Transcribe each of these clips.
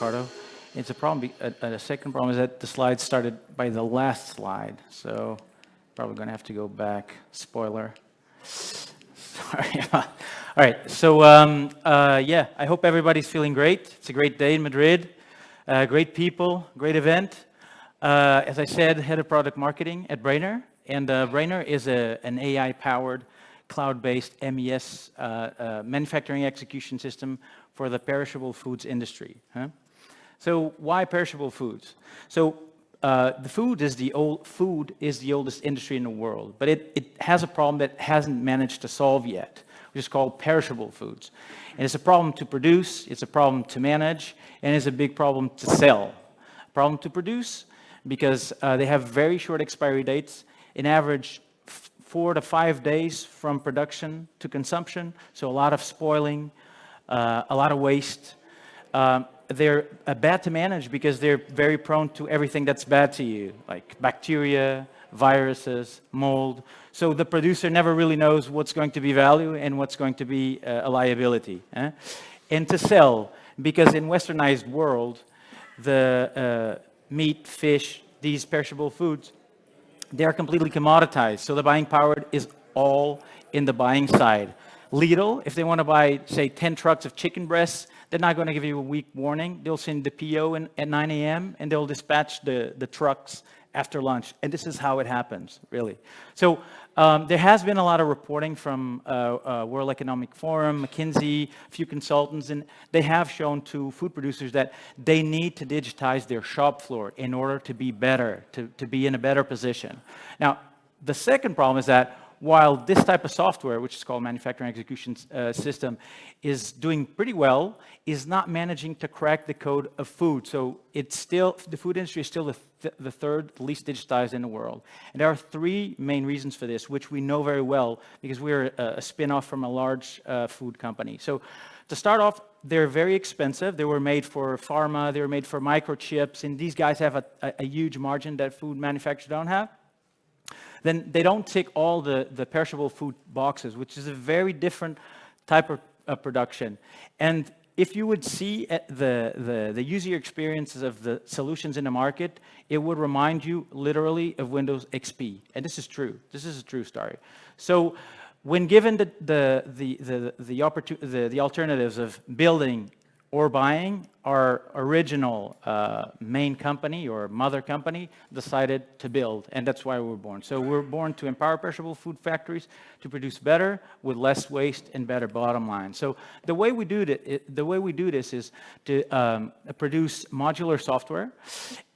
Ricardo. It's a problem. A second problem is that the slide started by the last slide, so probably going to have to go back. Spoiler. Sorry. All right. So yeah, I hope everybody's feeling great. It's a great day in Madrid. Great people, great event. As I said, head of product marketing at Brainer, and Brainer is an AI-powered, cloud-based MES manufacturing execution system for the perishable foods industry. So why perishable foods? So the food is the oldest industry in the world, but it has a problem that hasn't managed to solve yet, which is called perishable foods. And it's a problem to produce, it's a problem to manage, and it's a big problem to sell. Problem to produce because they have very short expiry dates, in average 4 to 5 days from production to consumption, so a lot of spoiling, a lot of waste. They're bad to manage because they're very prone to everything that's bad to you, like bacteria, viruses, mold. So the producer never really knows what's going to be value and what's going to be a liability. And to sell, because in westernized world, the meat, fish, these perishable foods, they are completely commoditized. So the buying power is all in the buying side. Lidl, if they want to buy, say, 10 trucks of chicken breasts, they're not going to give you a week warning. They'll send the PO at 9 a.m. and they'll dispatch the trucks after lunch. And this is how it happens, really. So there has been a lot of reporting from World Economic Forum, McKinsey, a few consultants, and they have shown to food producers that they need to digitize their shop floor in order to be better, to be in a better position. Now, the second problem is that while this type of software, which is called manufacturing execution system, is doing pretty well, is not managing to crack the code of food. So it's still, the food industry is still the third least digitized in the world. And there are three main reasons for this, which we know very well because we're a spin-off from a large food company. So to start off, they're very expensive. They were made for pharma, they were made for microchips, and these guys have a huge margin that food manufacturers don't have. Then they don't tick all the perishable food boxes, which is a very different type of production. And if you would see the user experiences of the solutions in the market, it would remind you literally of Windows XP. And this is true. This is a true story. So when given the alternatives of building or buying, our original main company or mother company decided to build, and that's why we were born. So we're born to empower perishable food factories to produce better with less waste and better bottom line. So the way we do this is to produce modular software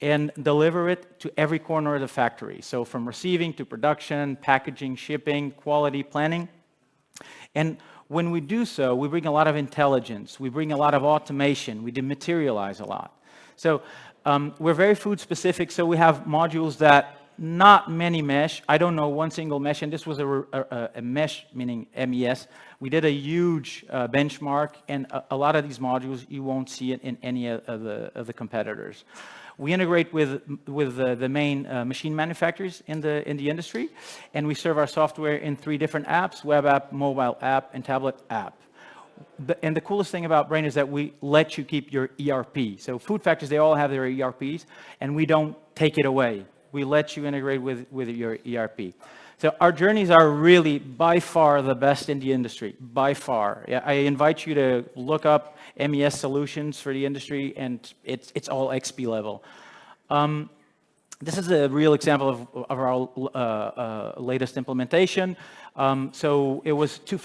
and deliver it to every corner of the factory. So from receiving to production, packaging, shipping, quality, planning. And when we do so, we bring a lot of intelligence, we bring a lot of automation, we dematerialize a lot. So we're very food specific, so we have modules that not many mesh. I don't know one single mesh, and this was a mesh, meaning MES. We did a huge benchmark, and a lot of these modules, you won't see it in any of the competitors. We integrate with the main machine manufacturers in the industry, and we serve our software in 3 different apps: web app, mobile app, and tablet app. And the coolest thing about Brain is that we let you keep your ERP. So food factories, they all have their ERPs, and we don't take it away. We let you integrate with your ERP. So our journeys are really by far the best in the industry, by far. Yeah, I invite you to look up MES solutions for the industry, and it's all XP level. This is a real example of our latest implementation. So it was two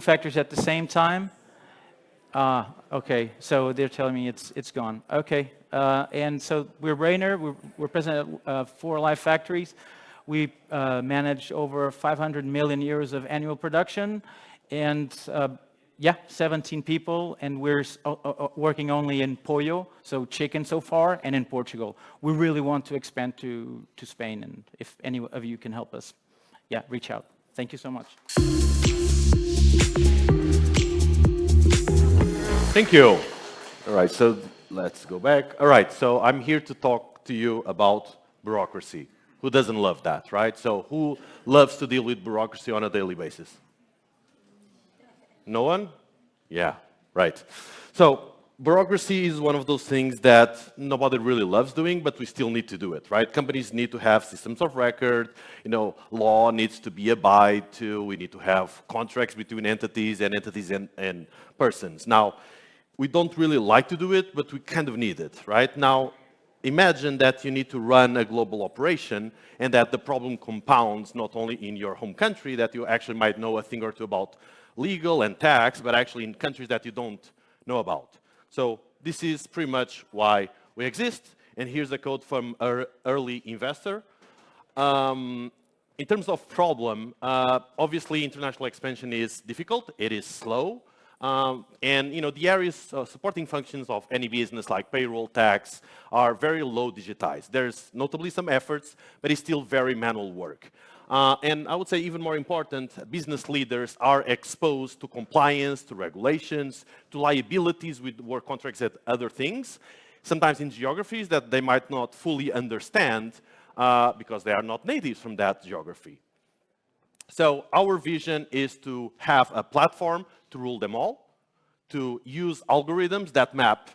factors at the same time. Okay, so they're telling me it's gone. Okay, and so we're Brainer. We're present at 4 live factories. We manage over 500 million euros of annual production, and 17 people, and we're working only in pollo, so chicken so far, and in Portugal. We really want to expand to Spain, and if any of you can help us, reach out. Thank you so much. Thank you. All right, so let's go back. All right, so I'm here to talk to you about bureaucracy. Who doesn't love that, right? So who loves to deal with bureaucracy on a daily basis? No one? Yeah, right. So bureaucracy is one of those things that nobody really loves doing, but we still need to do it, right? Companies need to have systems of record, law needs to be abide to, we need to have contracts between entities and persons. Now, we don't really like to do it, but we kind of need it, right? Now, imagine that you need to run a global operation and that the problem compounds not only in your home country, that you actually might know a thing or two about legal and tax, but actually in countries that you don't know about. So this is pretty much why we exist. And here's a quote from an early investor. In terms of problem, obviously international expansion is difficult, it is slow, and the areas supporting functions of any business like payroll, tax are very low digitized. There's notably some efforts, but it's still very manual work. And I would say even more important, business leaders are exposed to compliance, to regulations, to liabilities with work contracts and other things, sometimes in geographies that they might not fully understand because they are not natives from that geography. So our vision is to have a platform to rule them all, to use algorithms that map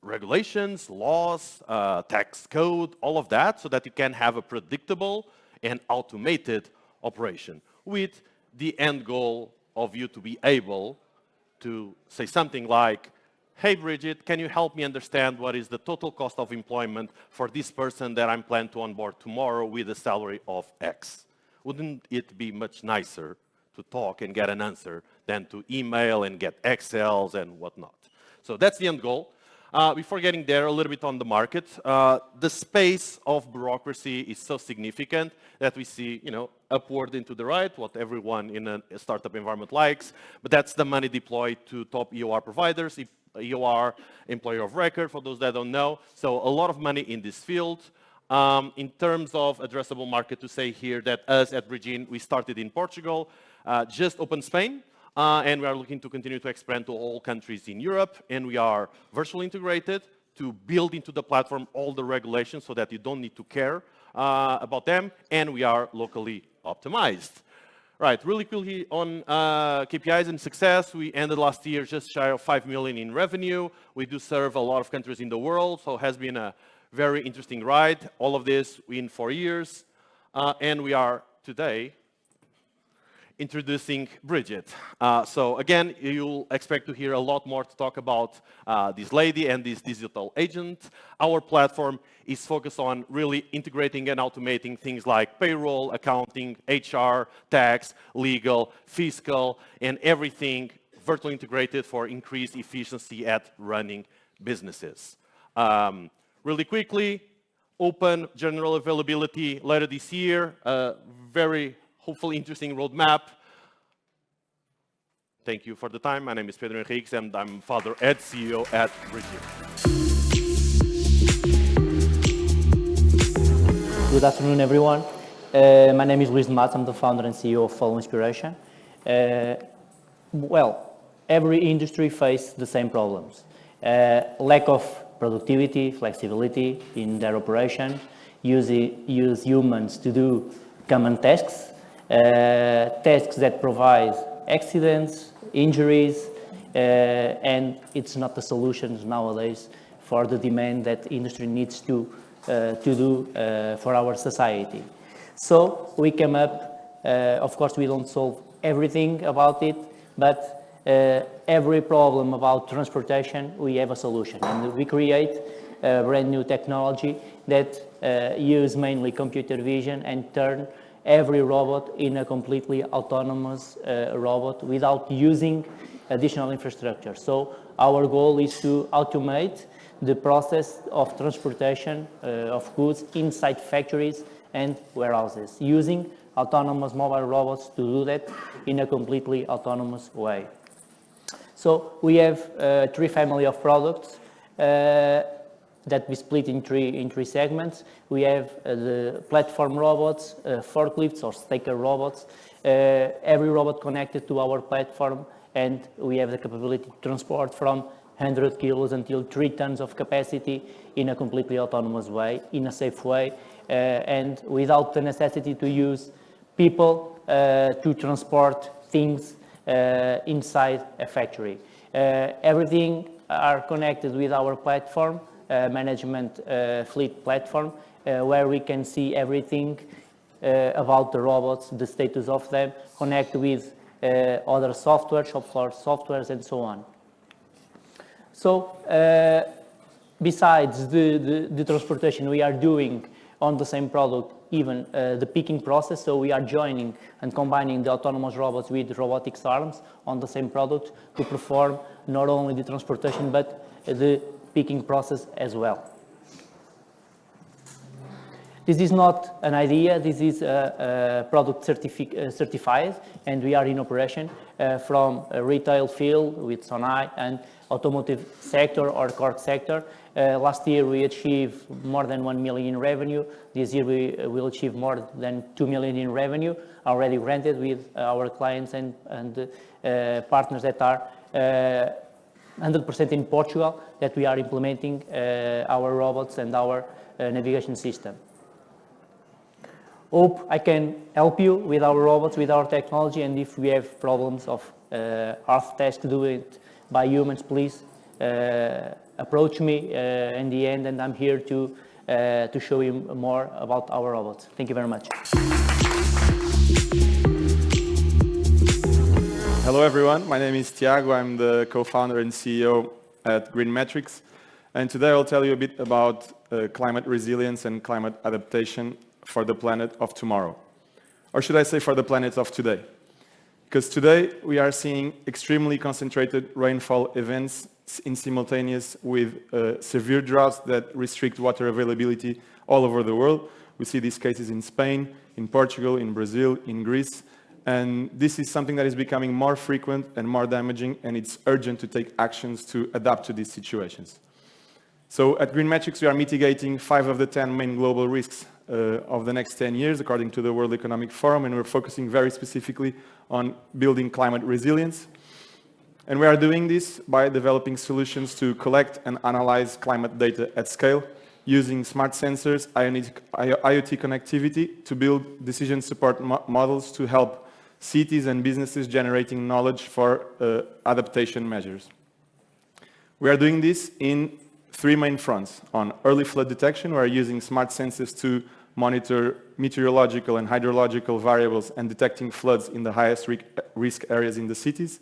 regulations, laws, tax code, all of that, so that you can have a predictable and automated operation with the end goal of you to be able to say something like, hey, Bridget, can you help me understand what is the total cost of employment for this person that I'm planning to onboard tomorrow with a salary of X? Wouldn't it be much nicer to talk and get an answer than to email and get Excels and whatnot? So that's the end goal. Before getting there, a little bit on the market. The space of bureaucracy is so significant that we see, upward and to the right, what everyone in a startup environment likes, but that's the money deployed to top EOR providers, EOR, employer of record, for those that don't know. So a lot of money in this field. In terms of addressable market, to say here that us at Bridgin, we started in Portugal, just opened Spain, and we are looking to continue to expand to all countries in Europe, and we are virtually integrated to build into the platform all the regulations so that you don't need to care about them, and we are locally optimized. Right, really quickly on KPIs and success, we ended last year just shy of 5 million in revenue. We do serve a lot of countries in the world, so it has been a very interesting ride. All of this in 4 years. And we are today introducing Bridget. So again, you'll expect to hear a lot more to talk about this lady and this digital agent. Our platform is focused on really integrating and automating things like payroll, accounting, HR, tax, legal, fiscal, and everything vertically integrated for increased efficiency at running businesses. Really quickly, open general availability later this year. Very hopefully interesting roadmap. Thank you for the time. My name is Pedro Henriques, and I'm founder and CEO at Bridgin. Good afternoon, everyone. My name is Luís de Matos. I'm the founder and CEO of Follow Inspiration. Every industry faces the same problems. Lack of productivity, flexibility in their operation, use humans to do common tasks, tasks that provide accidents, injuries, and it's not the solutions nowadays for the demand that industry needs to do for our society. So we came up, of course we don't solve everything about it, but every problem about transportation, we have a solution. And we create a brand new technology that use mainly computer vision and turn every robot in a completely autonomous robot without using additional infrastructure. So our goal is to automate the process of transportation of goods inside factories and warehouses, using autonomous mobile robots to do that in a completely autonomous way. So we have 3 family of products that we split in three segments. We have the platform robots, forklifts or stacker robots. Every robot connected to our platform, and we have the capability to transport from 100 kilos until 3 tons of capacity in a completely autonomous way, in a safe way, and without the necessity to use people to transport things inside a factory. Everything are connected with our platform, management fleet platform, where we can see everything about the robots, the status of them, connect with other software, shop floor softwares, and so on. So besides the transportation we are doing on the same product, even the picking process, so we are joining and combining the autonomous robots with robotics arms on the same product to perform not only the transportation but the picking process as well. This is not an idea, this is a product certified, and we are in operation from a retail field with Sonai and automotive sector or core sector. Last year we achieved more than 1 million in revenue. This year we will achieve more than 2 million in revenue, already granted with our clients and partners that are 100% in Portugal, that we are implementing our robots and our navigation system. Hope I can help you with our robots, with our technology, and if we have problems of hard task, do it by humans, please approach me in the end, and I'm here to show you more about our robots. Thank you very much. Hello everyone, my name is Tiago, I'm the co-founder and CEO at Green Metrics, and today I'll tell you a bit about climate resilience and climate adaptation for the planet of tomorrow. Or should I say for the planet of today? Because today we are seeing extremely concentrated rainfall events in simultaneous with severe droughts that restrict water availability all over the world. We see these cases in Spain, in Portugal, in Brazil, in Greece, and this is something that is becoming more frequent and more damaging, and it's urgent to take actions to adapt to these situations. So at Green Metrics we are mitigating 5 of the 10 main global risks of the next 10 years, according to the World Economic Forum, and we're focusing very specifically on building climate resilience. And we are doing this by developing solutions to collect and analyze climate data at scale, using smart sensors, IoT connectivity to build decision support models to help cities and businesses generating knowledge for adaptation measures. We are doing this in 3 main fronts. On early flood detection, we are using smart sensors to monitor meteorological and hydrological variables and detecting floods in the highest risk areas in the cities.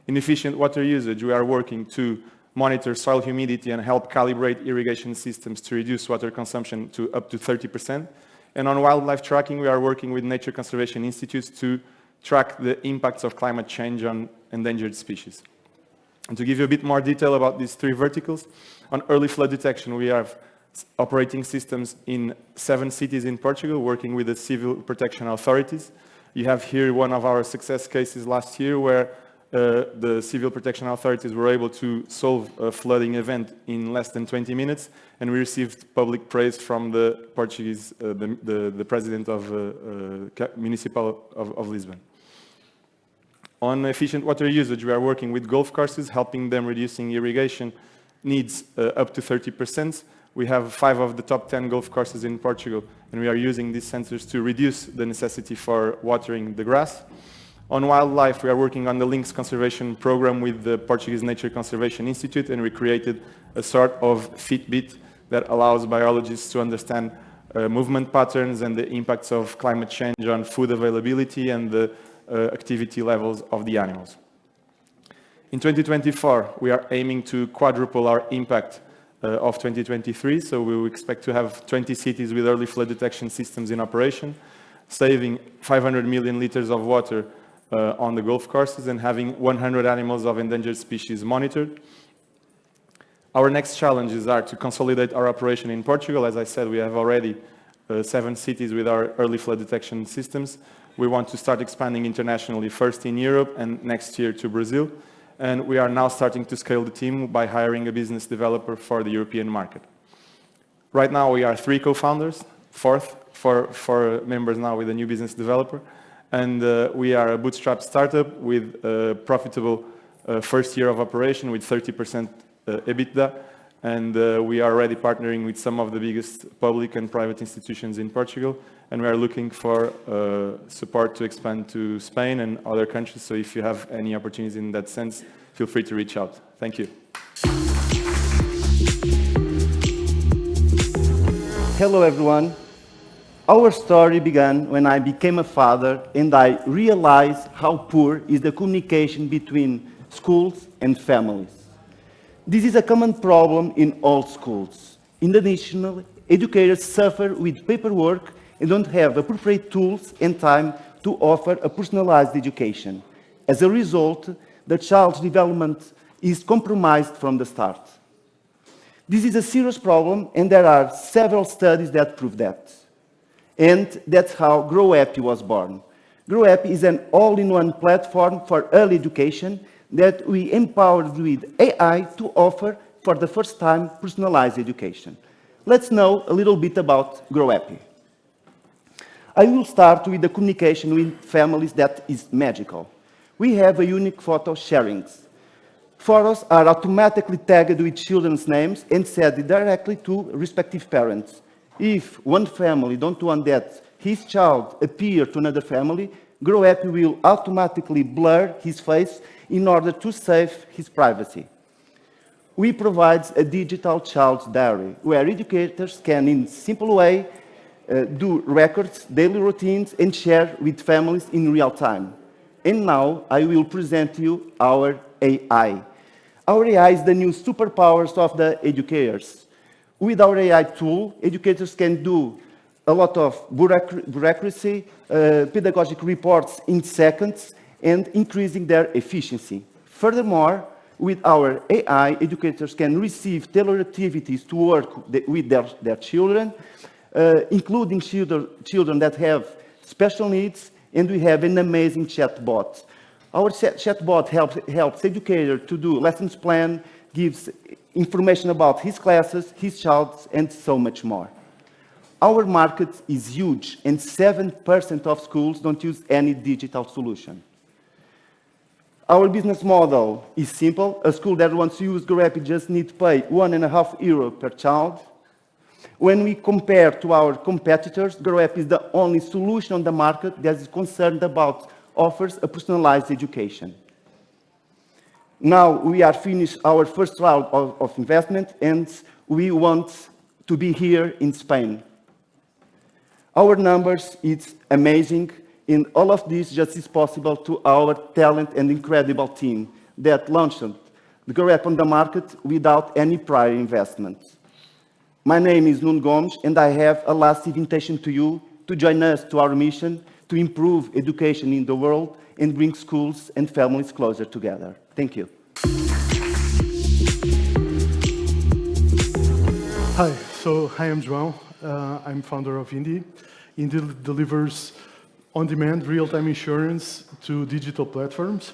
In efficient water usage, we are working to monitor soil humidity and help calibrate irrigation systems to reduce water consumption to up to 30%. And on wildlife tracking, we are working with nature conservation institutes to track the impacts of climate change on endangered species. And to give you a bit more detail about these 3 verticals, on early flood detection, we have operating systems in 7 cities in Portugal, working with the civil protection authorities. You have here one of our success cases last year where the civil protection authorities were able to solve a flooding event in less than 20 minutes, and we received public praise from the Portuguese, the president of Municipal of Lisbon. On efficient water usage, we are working with golf courses, helping them reducing irrigation needs up to 30%. We have 5 of the top 10 golf courses in Portugal, and we are using these sensors to reduce the necessity for watering the grass. On wildlife, we are working on the lynx conservation program with the Portuguese Nature Conservation Institute, and we created a sort of Fitbit that allows biologists to understand movement patterns and the impacts of climate change on food availability and the activity levels of the animals. In 2024, we are aiming to quadruple our impact of 2023, so we will expect to have 20 cities with early flood detection systems in operation, saving 500 million liters of water on the golf courses and having 100 animals of endangered species monitored. Our next challenges are to consolidate our operation in Portugal. As I said, we have already 7 cities with our early flood detection systems. We want to start expanding internationally, first in Europe and next year to Brazil. And we are now starting to scale the team by hiring a business developer for the European market. Right now we are 3 co-founders, 4 members now with a new business developer. And we are a bootstrap startup with a profitable first year of operation with 30% EBITDA. And we are already partnering with some of the biggest public and private institutions in Portugal, and we are looking for support to expand to Spain and other countries. So if you have any opportunities in that sense, feel free to reach out. Thank you. Hello everyone. Our story began when I became a father and I realized how poor is the communication between schools and families. This is a common problem in all schools. Additionally, educators suffer with paperwork and don't have appropriate tools and time to offer a personalized education. As a result, the child's development is compromised from the start. This is a serious problem, and there are several studies that prove that. And that's how GrowHappy was born. GrowHappy is an all-in-one platform for early education that we empowered with AI to offer for the first time personalized education. Let's know a little bit about GrowHappy. I will start with the communication with families that is magical. We have a unique photo sharings. Photos are automatically tagged with children's names and sent directly to respective parents. If one family don't want that his child appear to another family, GrowHappy will automatically blur his face in order to save his privacy. We provide a digital child's diary where educators can, in a simple way, do records, daily routines, and share with families in real time. And now I will present you our AI. Our AI is the new superpowers of the educators. With our AI tool, educators can do a lot of bureaucracy, pedagogic reports in seconds, and increasing their efficiency. Furthermore, with our AI, educators can receive tailored activities to work with their children, including children that have special needs, and we have an amazing chatbot. Our chatbot helps educators to do lessons plan, gives information about his classes, his child, and so much more. Our market is huge, and 7% of schools don't use any digital solution. Our business model is simple. A school that wants to use GrowHappy just needs to pay €1.5 per child. When we compare to our competitors, GrowHappy is the only solution on the market that is concerned about offers a personalized education. Now we are finished our first round of investment, and we want to be here in Spain. Our numbers, it's amazing, and all of this just is possible to our talent and incredible team that launched the GrowHappy on the market without any prior investment. My name is Nuno Gomes, and I have a last invitation to you to join us to our mission to improve education in the world and bring schools and families closer together. Thank you. Hi, I'm João. I'm founder of Indy. Indy delivers on-demand real-time insurance to digital platforms,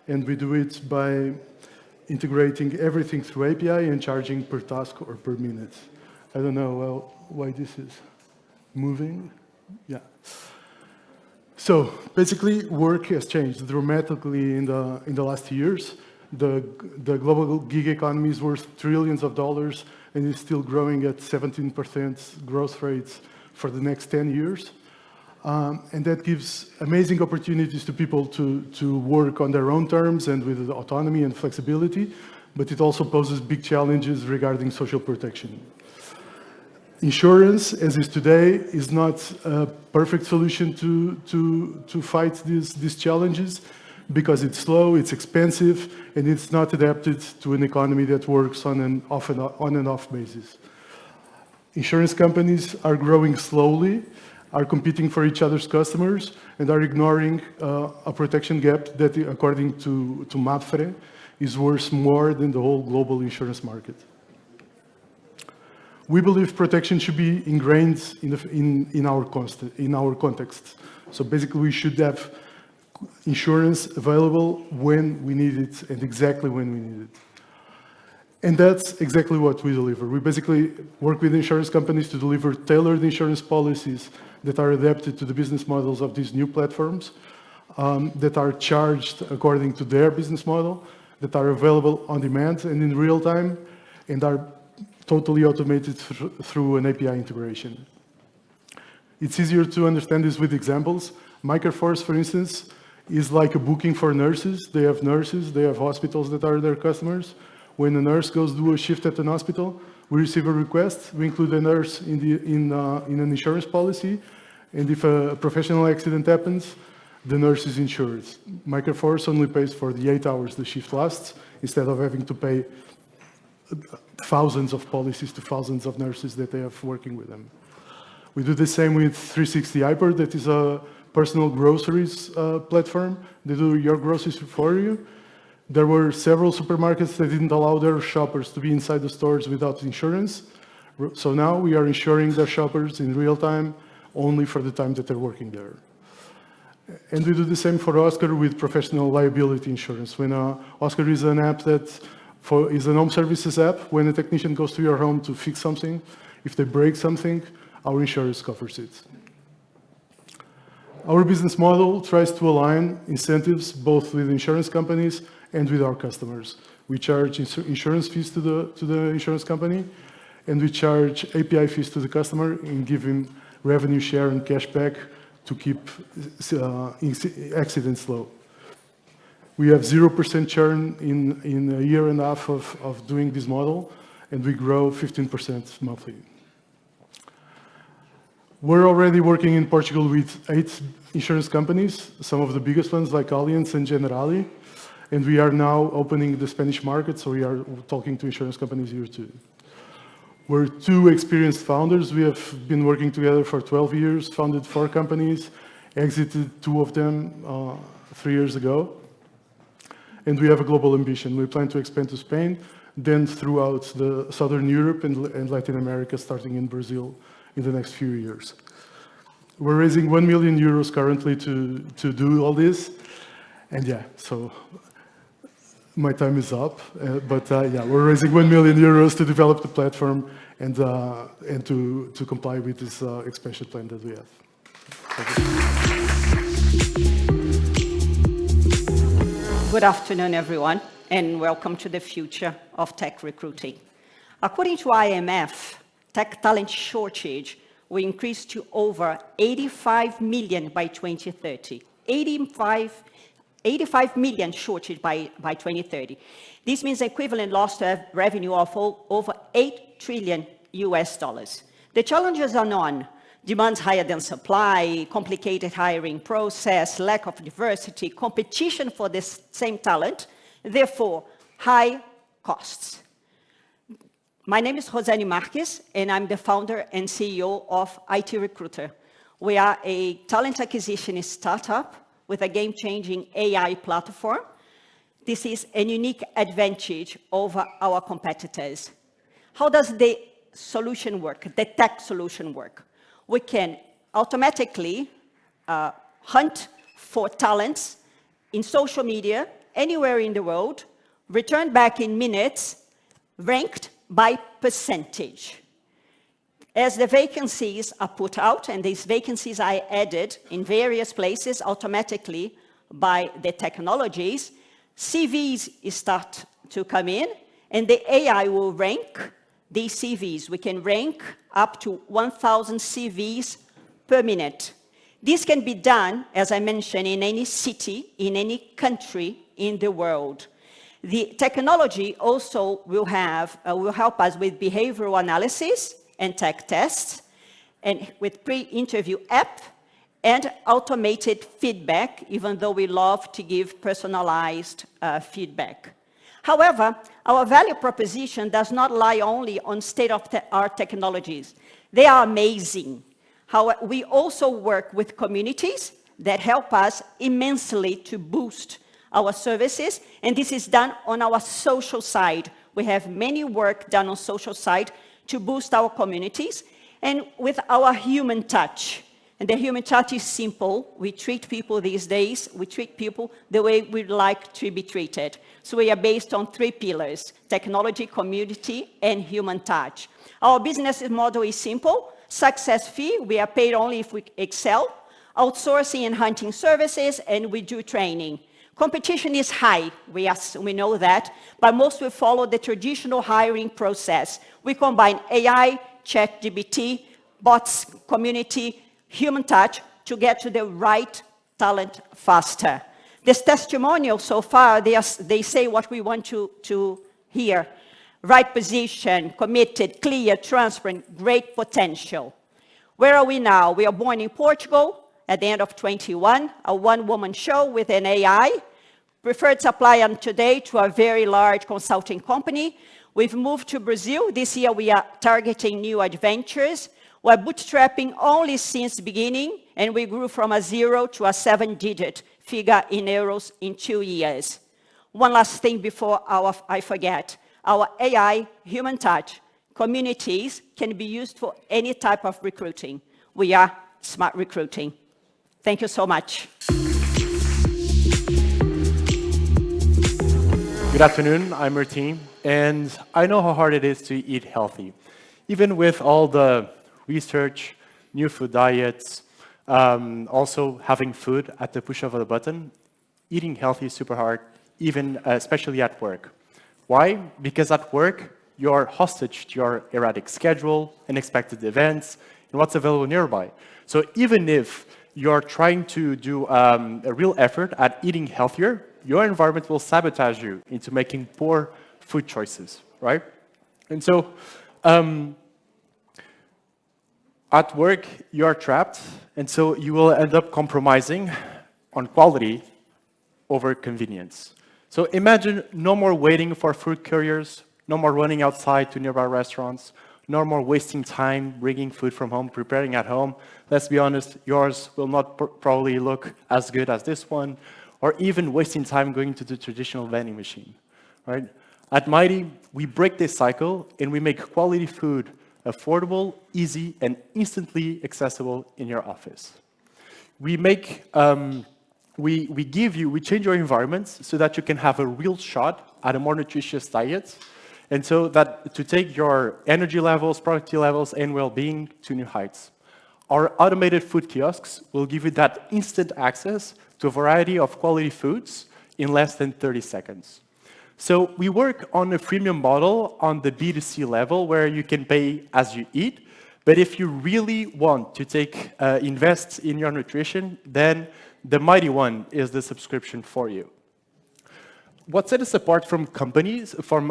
and we do it by integrating everything through API and charging per task or per minute. I don't know why this is moving. Yeah. So basically, work has changed dramatically in the last years. The global gig economy is worth trillions of dollars and is still growing at 17% growth rates for the next 10 years. And that gives amazing opportunities to people to work on their own terms and with autonomy and flexibility, but it also poses big challenges regarding social protection. Insurance, as is today, is not a perfect solution to fight these challenges because it's slow, it's expensive, and it's not adapted to an economy that works on an on and off basis. Insurance companies are growing slowly, are competing for each other's customers, and are ignoring a protection gap that, according to MAPFRE, is worth more than the whole global insurance market. We believe protection should be ingrained in our context. So basically, we should have insurance available when we need it and exactly when we need it. And that's exactly what we deliver. We basically work with insurance companies to deliver tailored insurance policies that are adapted to the business models of these new platforms, that are charged according to their business model, that are available on demand and in real time, and are totally automated through an API integration. It's easier to understand this with examples. Microforce, for instance, is like a booking for nurses. They have hospitals that are their customers. When a nurse goes do a shift at an hospital, we receive a request. We include the nurse in an insurance policy, and if a professional accident happens, the nurse is insured. Microforce only pays for the 8 hours the shift lasts, instead of having to pay thousands of policies to thousands of nurses that they have working with them. We do the same with 360 Hyper, that is a personal groceries platform. They do your groceries for you. There were several supermarkets that didn't allow their shoppers to be inside the stores without insurance. So now we are insuring their shoppers in real time, only for the time that they're working there. And we do the same for Oscar with professional liability insurance. When Oscar is an app that is an home services app, when a technician goes to your home to fix something, if they break something, our insurance covers it. Our business model tries to align incentives both with insurance companies and with our customers. We charge insurance fees to the insurance company, and we charge API fees to the customer and give him revenue share and cash back to keep accidents low. We have 0% churn in a year and a half of doing this model, and we grow 15% monthly. We're already working in Portugal with 8 insurance companies, some of the biggest ones like Allianz and Generali, and we are now opening the Spanish market, so we are talking to insurance companies here too. We're 2 experienced founders. We have been working together for 12 years, founded 4 companies, exited 2 of them 3 years ago. And we have a global ambition. We plan to expand to Spain, then throughout Southern Europe and Latin America, starting in Brazil in the next few years. We're raising 1 million euros currently to do all this. And yeah, so my time is up, yeah, we're raising 1 million euros to develop the platform and to comply with this expansion plan that we have. Good afternoon, everyone, and welcome to the future of tech recruiting. According to IMF, tech talent shortage will increase to over 85 million by 2030. 85 million shortage by 2030. This means equivalent loss to revenue of over $8 trillion. The challenges are known. Demands higher than supply, complicated hiring process, lack of diversity, competition for this same talent, therefore high costs. My name is Rosane Marques, and I'm the founder and CEO of IT Recruiter. We are a talent acquisition startup with a game-changing AI platform. This is a unique advantage over our competitors. How does the solution work, the tech solution work? We can automatically hunt for talents in social media, anywhere in the world, return back in minutes, ranked by percentage. As the vacancies are put out, and these vacancies are added in various places automatically by the technologies, CVs start to come in, and the AI will rank these CVs. We can rank up to 1,000 CVs per minute. This can be done, as I mentioned, in any city, in any country in the world. The technology also will help us with behavioral analysis and tech tests, and with pre-interview app and automated feedback, even though we love to give personalized feedback. However, our value proposition does not lie only on state-of-the-art technologies. They are amazing. However, we also work with communities that help us immensely to boost our services, and this is done on our social side. We have many work done on social side to boost our communities, and with our human touch. And the human touch is simple. We treat people these days, we treat people the way we'd like to be treated. So we are based on 3 pillars: technology, community, and human touch. Our business model is simple. Success fee, we are paid only if we excel. Outsourcing and hunting services, and we do training. Competition is high, we know that, but most will follow the traditional hiring process. We combine AI, ChatGPT, bots, community, human touch to get to the right talent faster. This testimonial so far, they say what we want to hear. Right position, committed, clear, transparent, great potential. Where are we now? We are born in Portugal at the end of 21, a one-woman show with an AI. Preferred supplier today to a very large consulting company. We've moved to Brazil. This year we are targeting new adventures. We're bootstrapping only since the beginning, and we grew from a 0 to a 7-digit figure in euros in 2 years. One last thing before I forget. Our AI, human touch, communities can be used for any type of recruiting. We are smart recruiting. Thank you so much. Good afternoon, I'm Martin, and I know how hard it is to eat healthy. Even with all the research, new food diets, also having food at the push of a button, eating healthy is super hard, especially at work. Why? Because at work, you're hostage to your erratic schedule, unexpected events, and what's available nearby. So even if you're trying to do a real effort at eating healthier, your environment will sabotage you into making poor food choices, right? And so at work, you're trapped, and so you will end up compromising on quality over convenience. So imagine no more waiting for food couriers, no more running outside to nearby restaurants, no more wasting time bringing food from home, preparing at home. Let's be honest, yours will not probably look as good as this one, or even wasting time going to the traditional vending machine, right? At Mighty, we break this cycle and we make quality food affordable, easy, and instantly accessible in your office. We change your environments so that you can have a real shot at a more nutritious diet, and so that to take your energy levels, productivity levels, and well-being to new heights. Our automated food kiosks will give you that instant access to a variety of quality foods in less than 30 seconds. So we work on a freemium model on the B2C level where you can pay as you eat, but if you really want to invest in your nutrition, then the Mighty One is the subscription for you. What sets us apart from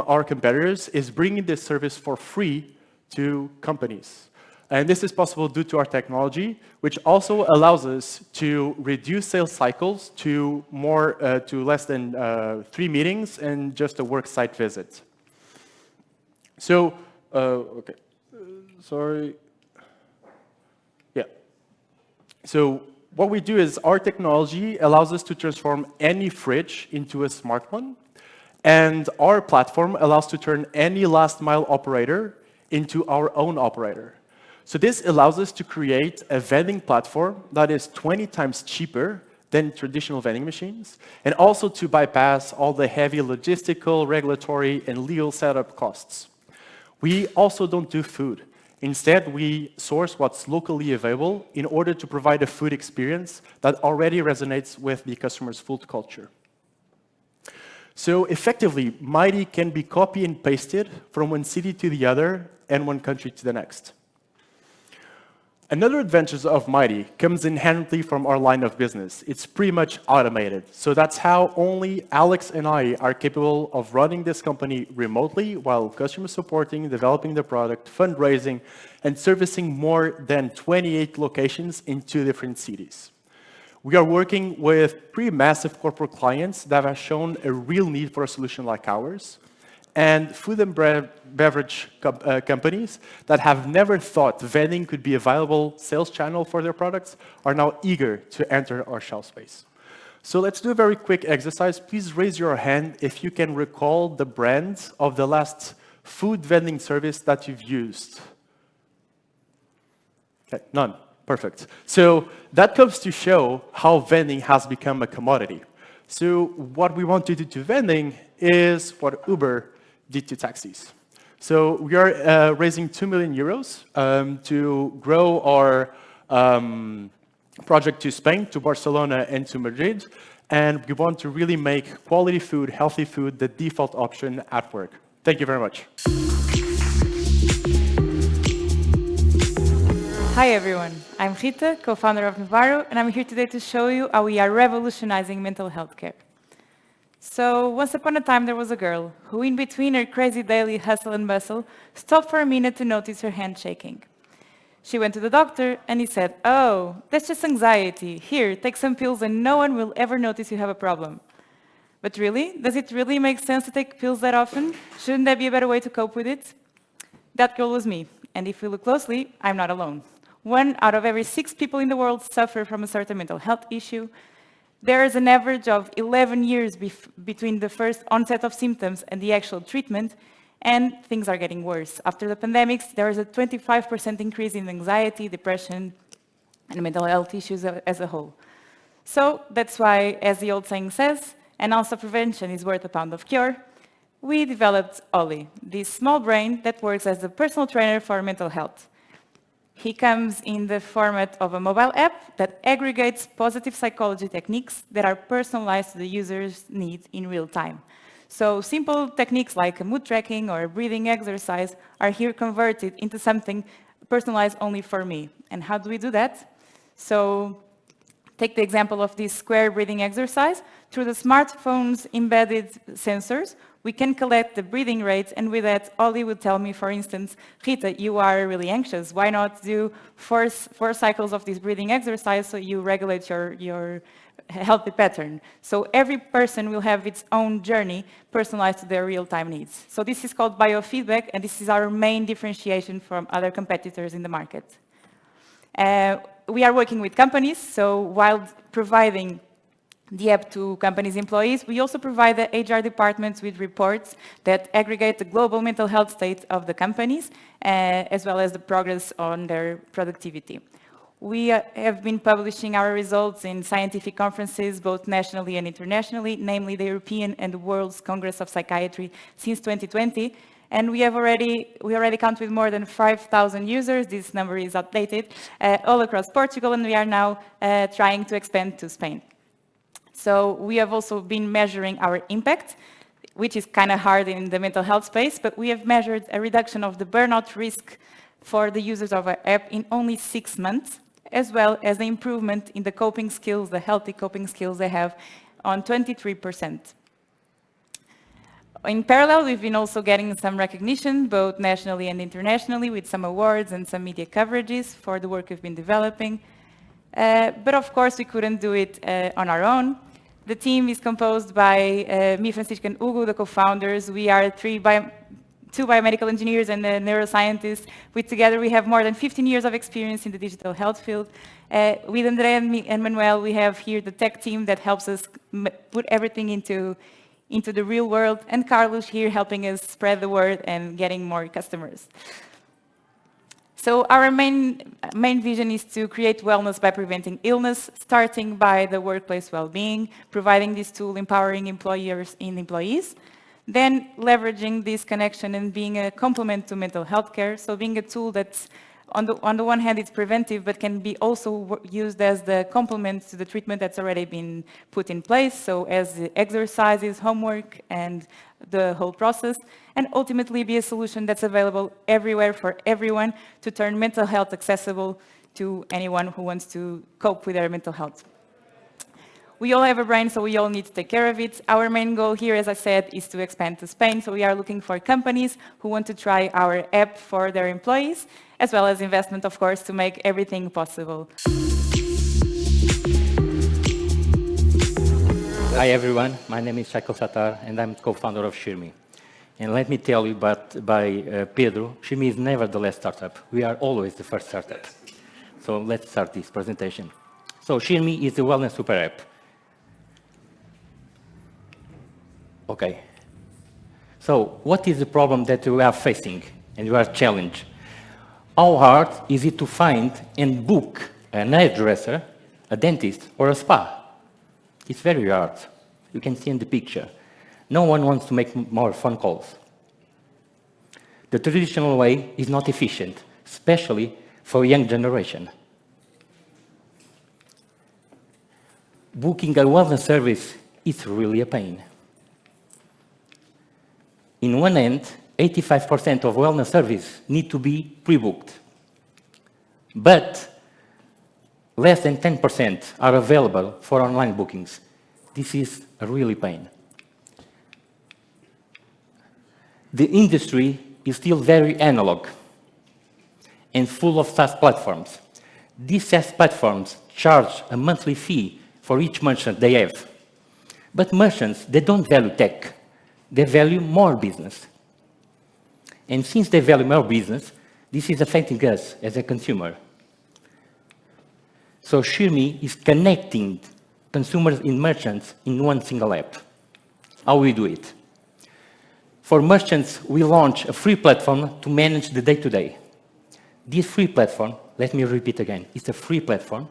our competitors, is bringing this service for free to companies. And this is possible due to our technology, which also allows us to reduce sales cycles to less than 3 meetings and just a work site visit. So, okay, sorry. Yeah. So what we do is our technology allows us to transform any fridge into a smart one, and our platform allows to turn any last mile operator into our own operator. So this allows us to create a vending platform that is 20 times cheaper than traditional vending machines, and also to bypass all the heavy logistical, regulatory, and legal setup costs. We also don't do food. Instead, we source what's locally available in order to provide a food experience that already resonates with the customer's food culture. So effectively, Mighty can be copy and pasted from one city to the other and one country to the next. Another advantage of Mighty comes inherently from our line of business. It's pretty much automated. So that's how only Alex and I are capable of running this company remotely while customer supporting, developing the product, fundraising, and servicing more than 28 locations in 2 different cities. We are working with pretty massive corporate clients that have shown a real need for a solution like ours, and food and beverage companies that have never thought vending could be a viable sales channel for their products are now eager to enter our shelf space. So let's do a very quick exercise. Please raise your hand if you can recall the brand of the last food vending service that you've used. Okay, none. Perfect. So that comes to show how vending has become a commodity. So what we want to do to vending is what Uber did to taxis. So we are raising 2 million euros to grow our project to Spain, to Barcelona, and to Madrid. and we want to really make quality food, healthy food, the default option at work. Thank you very much. Hi everyone, I'm Rita, co-founder of Navarro, and I'm here today to show you how we are revolutionizing mental health care. So, once upon a time there was a girl who, in between her crazy daily hustle and bustle, stopped for a minute to notice her hand shaking. She went to the doctor and he said, "Oh, that's just anxiety. Here, take some pills and no one will ever notice you have a problem." But really, does it really make sense to take pills that often? Shouldn't there be a better way to cope with it? That girl was me, and if we look closely, I'm not alone. 1 out of every 6 people in the world suffer from a certain mental health issue. There is an average of 11 years between the first onset of symptoms and the actual treatment, and things are getting worse. After the pandemics, there is a 25% increase in anxiety, depression, and mental health issues as a whole. So that's why, as the old saying says, an ounce of prevention is worth a pound of cure. We developed Ollie, this small brain that works as a personal trainer for mental health. He comes in the format of a mobile app that aggregates positive psychology techniques that are personalized to the user's needs in real time. So simple techniques like a mood tracking or a breathing exercise are here converted into something personalized only for me. And how do we do that? So take the example of this square breathing exercise. Through the smartphone's embedded sensors, we can collect the breathing rates, and with that, Ollie would tell me, for instance, "Rita, you are really anxious. Why not do four cycles of this breathing exercise so you regulate your healthy pattern?" So every person will have its own journey personalized to their real-time needs. So this is called biofeedback, and this is our main differentiation from other competitors in the market. We are working with companies, so while providing the app to companies' employees, we also provide the HR departments with reports that aggregate the global mental health state of the companies, as well as the progress on their productivity. We have been publishing our results in scientific conferences, both nationally and internationally, namely the European and the World's Congress of Psychiatry since 2020. And we already count with more than 5,000 users. This number is outdated, all across Portugal, and we are now trying to expand to Spain. So we have also been measuring our impact, which is kind of hard in the mental health space, but we have measured a reduction of the burnout risk for the users of our app in only 6 months, as well as the improvement in the coping skills, the healthy coping skills they have, on 23%. In parallel, we've been also getting some recognition, both nationally and internationally, with some awards and some media coverages for the work we've been developing. But of course, we couldn't do it on our own. The team is composed by me, Francisco, and Hugo, the co-founders. We are two biomedical engineers and a neuroscientist. Together, we have more than 15 years of experience in the digital health field. With Andrea and Manuel, we have here the tech team that helps us put everything into the real world, and Carlos here helping us spread the word and getting more customers. So our main vision is to create wellness by preventing illness, starting by the workplace well-being, providing this tool, empowering employers and employees, then leveraging this connection and being a complement to mental health care, so being a tool that's on the one hand, it's preventive, but can be also used as the complement to the treatment that's already been put in place, so as the exercises, homework, and the whole process, and ultimately be a solution that's available everywhere for everyone to turn mental health accessible to anyone who wants to cope with their mental health. We all have a brain, so we all need to take care of it. Our main goal here, as I said, is to expand to Spain, so we are looking for companies who want to try our app for their employees, as well as investment, of course, to make everything possible. Hi everyone, my name is Shaikal Sattar and I'm co-founder of Shirmi. And let me tell you by Pedro, Shirmi is never the last startup. We are always the first startup. So let's start this presentation. So Shirmi is a wellness super app. Okay. So what is the problem that we are facing and we are challenged? How hard is it to find and book an hairdresser, a dentist, or a spa? It's very hard. You can see in the picture. No one wants to make more phone calls. The traditional way is not efficient, especially for a young generation. booking a wellness service is really a pain. In one end, 85% of wellness services need to be pre-booked. But less than 10% are available for online bookings. This is a really pain. The industry is still very analog and full of SaaS platforms. These SaaS platforms charge a monthly fee for each merchant they have. But merchants, they don't value tech. They value more business. And since they value more business, this is affecting us as a consumer. So Shirmi is connecting consumers and merchants in one single app. How we do it? For merchants, we launch a free platform to manage the day-to-day. This free platform, let me repeat again, it's a free platform,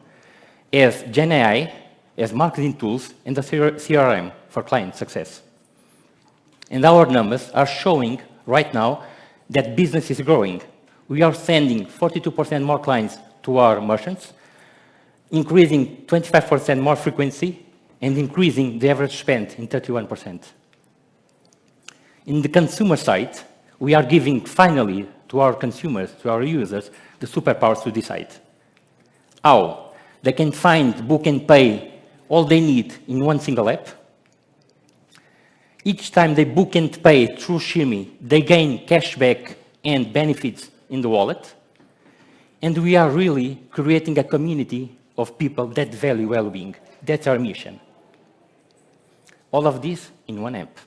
has GenAI, has marketing tools, and a CRM for client success. And our numbers are showing right now that business is growing. We are sending 42% more clients to our merchants, increasing 25% more frequency, and increasing the average spend in 31%. In the consumer side, we are giving finally to our consumers, to our users, the superpowers to decide. How? They can find, book, and pay all they need in one single app. Each time they book and pay through Shirmi, they gain cashback and benefits in the wallet. And we are really creating a community of people that value well-being. That's our mission. All of this in one app.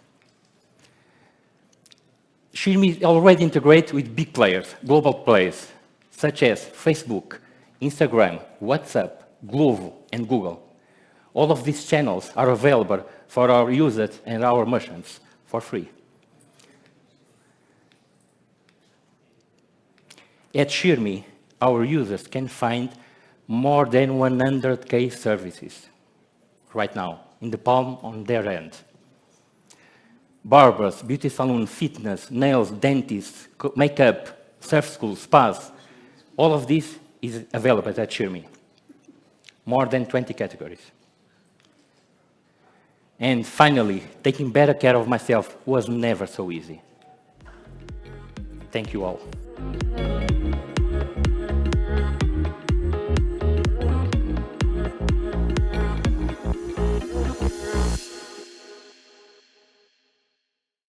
Shirmi is already integrated with big players, global players, such as Facebook, Instagram, WhatsApp, Glovo, and Google. All of these channels are available for our users and our merchants for free. At Shirmi, our users can find more than 100K services right now in the palm on their end. Barbers, beauty salon, fitness, nails, dentists, makeup, surf schools, spas, all of this is available at Shirmi. More than 20 categories. And finally, taking better care of myself was never so easy. Thank you all.